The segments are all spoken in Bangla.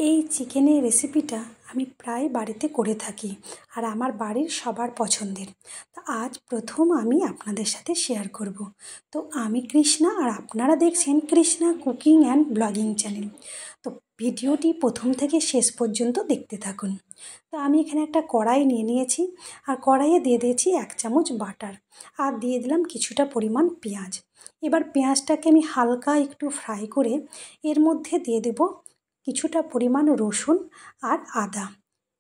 এই চিকেনের রেসিপিটা আমি প্রায় বাড়িতে করে থাকি আর আমার বাড়ির সবার পছন্দের। তো আজ প্রথম আমি আপনাদের সাথে শেয়ার করব। তো আমি কৃষ্ণা আর আপনারা দেখছেন Krishna cooking and blogging channel. তো ভিডিওটি প্রথম থেকে শেষ পর্যন্ত দেখতে থাকুন। তো আমি এখানে একটা কড়াই নিয়ে নিয়েছি আর কড়াইয়ে দিয়ে দিয়েছি 1 চামচ বাটার আর দিয়ে দিলাম কিছুটা পরিমাণ পেঁয়াজ। এবার পেঁয়াজটাকে আমি হালকা একটু ফ্রাই করে এর মধ্যে দিয়ে দেব কিছুটা পরিমাণ রসুন আর আদা।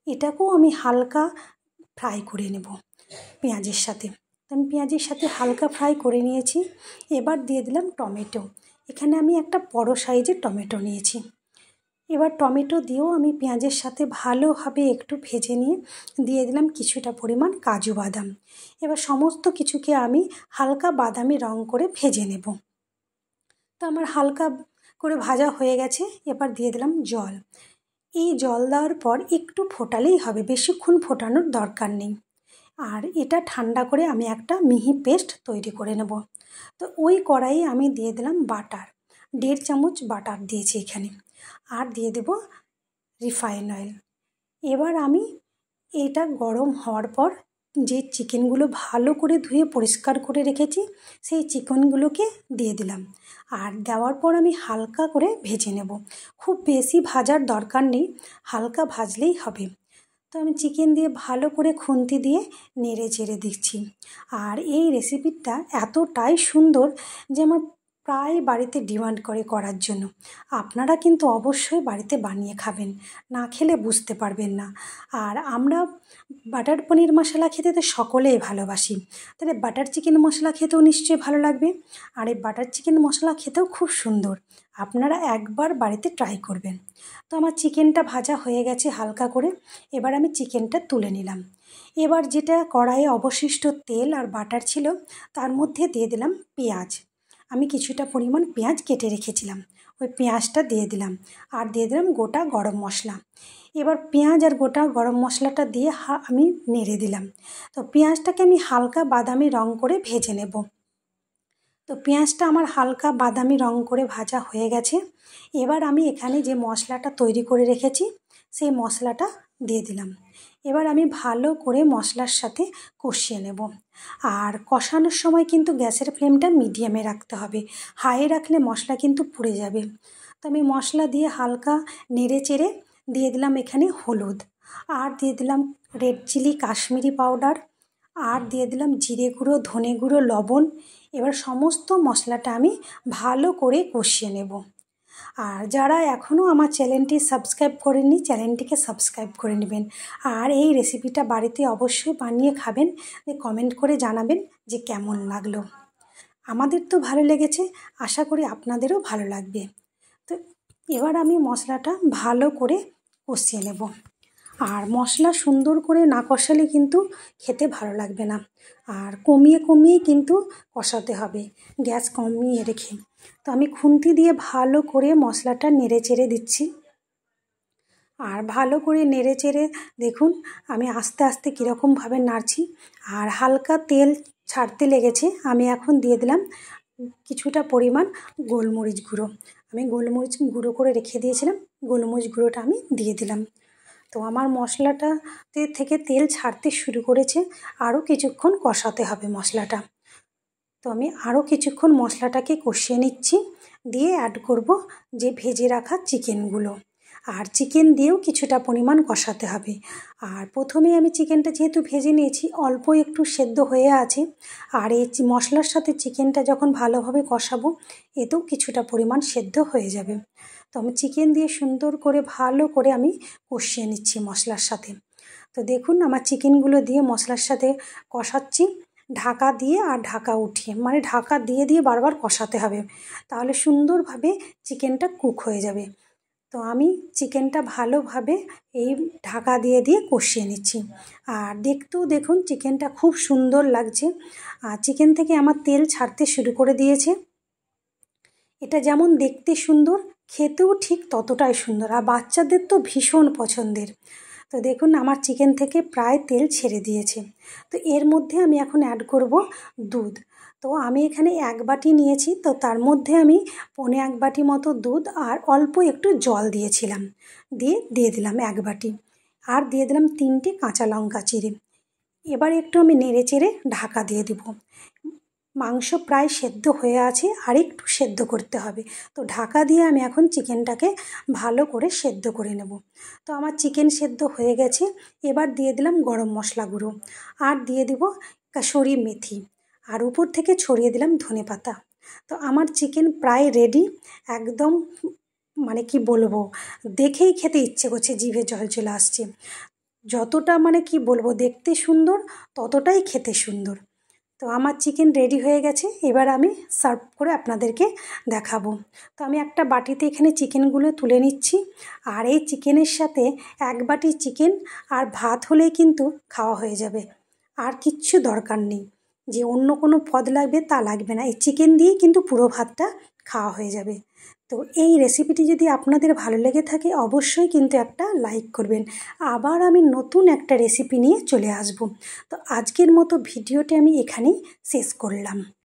এটাকেও আমি হালকা ফ্রাই করে নেব পেঁয়াজের সাথে। আমি পেঁয়াজের সাথে হালকা ফ্রাই করে নিয়েছি। এবার দিয়ে দিলাম টমেটো। এখানে আমি একটা বড় সাইজের টমেটো নিয়েছি। এবার টমেটো দিয়েও আমি পেঁয়াজের সাথে ভালোভাবে একটু ভেজে নিয়ে দিয়ে দিলাম কিছুটা পরিমাণ কাজু বাদাম। এবার সমস্ত কিছুকে আমি হালকা বাদামি রং করে ভেজে নেব। তো আমার হালকা করে ভাজা হয়ে গেছে। এবার দিয়ে দিলাম জল। এই জল দেওয়ার পর একটু ফোটালেই হবে, বেশিক্ষণ ফোটানোর দরকার নেই। আর এটা ঠান্ডা করে আমি একটা মিহি পেস্ট তৈরি করে নেব। তো ওই কড়াইয়ে আমি দিয়ে দিলাম বাটার, 1.5 চামচ বাটার দিয়েছি এখানে। আর দিয়ে দেব রিফাইন অয়েল। এবার আমি এটা গরম হওয়ার পর যে চিকেনগুলো ভালো করে ধুয়ে পরিষ্কার করে রেখেছি সেই চিকেনগুলোকে দিয়ে দিলাম। আর দেওয়ার পর আমি হালকা করে ভেজে নেব। খুব বেশি ভাজার দরকার নেই, হালকা ভাজলেই হবে। তো আমি চিকেন দিয়ে ভালো করে খুন্তি দিয়ে নেড়ে চেড়ে দিচ্ছি। আর এই রেসিপিটা এতটাই সুন্দর যে আমার প্রায় বাড়িতে ডিমান্ড করে করার জন্য। আপনারা কিন্তু অবশ্যই বাড়িতে বানিয়ে খাবেন, না খেলে বুঝতে পারবেন না। আর আমরা বাটার পনির মশলা খেতে তো সকলেই ভালোবাসি, তাহলে বাটার চিকেন মশলা খেতেও নিশ্চয়ই ভালো লাগবে। আর এই বাটার চিকেন মশলা খেতেও খুব সুন্দর, আপনারা একবার বাড়িতে ট্রাই করবেন। তো আমার চিকেনটা ভাজা হয়ে গেছে হালকা করে। এবার আমি চিকেনটা তুলে নিলাম। এবার যেটা কড়াইয়ে অবশিষ্ট তেল আর বাটার ছিল তার মধ্যে দিয়ে দিলাম পেঁয়াজ। আমি কিছুটা পরিমাণ পেঁয়াজ কেটে রেখেছিলাম, ওই পেঁয়াজটা দিয়ে দিলাম। আর দিয়ে দিলাম গোটা গরম মশলা। এবার পেঁয়াজ আর গোটা গরম মশলাটা দিয়ে আমি নেড়ে দিলাম। তো পেঁয়াজটাকে আমি হালকা বাদামি রং করে ভেজে নেব। তো পেঁয়াজটা আমার হালকা বাদামি রং করে ভাজা হয়ে গেছে। এবার আমি এখানে যে মশলাটা তৈরি করে রেখেছি সেই মশলাটা দিয়ে দিলাম। এবার আমি ভালো করে মশলার সাথে কষিয়ে নেব। আর কষানোর সময় কিন্তু গ্যাসের ফ্লেমটা মিডিয়ামে রাখতে হবে, হাইয়ে রাখলে মশলা কিন্তু পুড়ে যাবে। তো আমি মশলা দিয়ে হালকা নেড়ে চেড়ে দিয়ে দিলাম এখানে হলুদ, আর দিয়ে দিলাম রেড চিলি কাশ্মীরি পাউডার, আর দিয়ে দিলাম জিরে গুঁড়ো, ধনে গুঁড়ো, লবণ। এবার সমস্ত মশলাটা আমি ভালো করে কষিয়ে নেব। আর যারা এখনও আমার চ্যানেলটি সাবস্ক্রাইব করেননি চ্যানেলটিকে সাবস্ক্রাইব করে নেবেন। আর এই রেসিপিটা বাড়িতে অবশ্যই বানিয়ে খাবেন, কমেন্ট করে জানাবেন যে কেমন লাগলো। আমাদের তো ভালো লেগেছে, আশা করি আপনাদেরও ভালো লাগবে। তো এবার আমি মশলাটা ভালো করে কষিয়ে নেব। আর মশলা সুন্দর করে না কষালে কিন্তু খেতে ভালো লাগবে না। আর কমিয়ে কমিয়ে কিন্তু কষাতে হবে, গ্যাস কমিয়ে রেখে। তো আমি খুন্তি দিয়ে ভালো করে মশলাটা নেড়ে চেড়ে দিচ্ছি। আর ভালো করে নেড়ে চেড়ে দেখুন আমি আস্তে আস্তে কীরকমভাবে নাড়ছি। আর হালকা তেল ছাড়তে লেগেছে। আমি এখন দিয়ে দিলাম কিছুটা পরিমাণ গোলমরিচ গুঁড়ো। আমি গোলমরিচ গুঁড়ো করে রেখে দিয়েছিলাম, গোলমরিচ গুঁড়োটা আমি দিয়ে দিলাম। তো আমার মশলাটাতে থেকে তেল ছাড়তে শুরু করেছে, আরও কিছুক্ষণ কষাতে হবে মশলাটা। তো আমি আরও কিছুক্ষণ মশলাটাকে কষিয়ে নিচ্ছি, দিয়ে অ্যাড করব যে ভেজে রাখা চিকেনগুলো। আর চিকেন দিয়েও কিছুটা পরিমাণ কষাতে হবে। আর প্রথমে আমি চিকেনটা যেহেতু ভেজে নিয়েছি অল্প একটু সেদ্ধ হয়ে আছে। আর এই মশলার সাথে চিকেনটা যখন ভালোভাবে কষাবো এতেও কিছুটা পরিমাণ সেদ্ধ হয়ে যাবে। তো আমি চিকেন দিয়ে সুন্দর করে ভালো করে আমি কষিয়ে নিচ্ছি মশলার সাথে। তো দেখুন আমার চিকেনগুলো দিয়ে মশলার সাথে কষাচ্ছি ঢাকা দিয়ে আর ঢাকা উঠিয়ে, মানে ঢাকা দিয়ে দিয়ে বারবার কষাতে হবে, তাহলে সুন্দরভাবে চিকেনটা কুক হয়ে যাবে। তো আমি চিকেনটা ভালোভাবে এই ঢাকা দিয়ে দিয়ে কষিয়ে নিচ্ছি। আর দেখতেও দেখুন চিকেনটা খুব সুন্দর লাগছে। আর চিকেন থেকে আমার তেল ছাড়তে শুরু করে দিয়েছে। এটা যেমন দেখতে সুন্দর, খেতেও ঠিক ততটাই সুন্দর। আর বাচ্চাদের তো ভীষণ পছন্দের। তো দেখুন আমার চিকেন থেকে প্রায় তেল ছেড়ে দিয়েছে। তো এর মধ্যে আমি এখন অ্যাড করব দুধ। তো আমি এখানে 1 বাটি নিয়েছি, তো তার মধ্যে আমি 1.25 বাটি মতো দুধ আর অল্প একটু জল দিয়েছিলাম, দিয়ে দিলাম 1 বাটি, আর দিয়ে দিলাম 3টে কাঁচা লঙ্কা চিড়ে। এবার একটু আমি নেড়ে চেড়ে ঢাকা দিয়ে দিব। মাংস প্রায় সেদ্ধ হয়ে আছে, আর একটু সেদ্ধ করতে হবে। তো ঢাকা দিয়ে আমি এখন চিকেনটাকে ভালো করে সেদ্ধ করে নেব। তো আমার চিকেন সেদ্ধ হয়ে গেছে। এবার দিয়ে দিলাম গরম মশলা গুঁড়ো, আর দিয়ে দিব কাসুরি মেথি, আর উপর থেকে ছড়িয়ে দিলাম ধনেপাতা। তো আমার চিকেন প্রায় রেডি, একদম মানে কি বলবো, দেখেই খেতে ইচ্ছে করছে, জিভে জল চলে আসছে। যতটা মানে কি বলবো, দেখতে সুন্দর ততটাই খেতে সুন্দর। তো আমার চিকেন রেডি হয়ে গেছে, এবার আমি সার্ভ করে আপনাদেরকে দেখাবো। তো আমি একটা বাটিতে এখানে চিকেনগুলো তুলে নিচ্ছি, আর এই চিকেনের সাথে 1 বাটি চিকেন আর ভাত হলেই কিন্তু খাওয়া হয়ে যাবে, আর কিচ্ছু দরকার নেই যে অন্য কোনো পদ লাগবে, তা লাগবে না। এই চিকেন দিয়েই কিন্তু পুরো ভাতটা খাওয়া হয়ে যাবে। তো এই রেসিপিটি যদি আপনাদের ভালো লেগে থাকে, অবশ্যই কিন্তু একটা লাইক করবেন। আবার আমি নতুন একটা রেসিপি নিয়ে চলে আসব। তো আজকের মতো ভিডিওটি আমি এখানেই শেষ করলাম।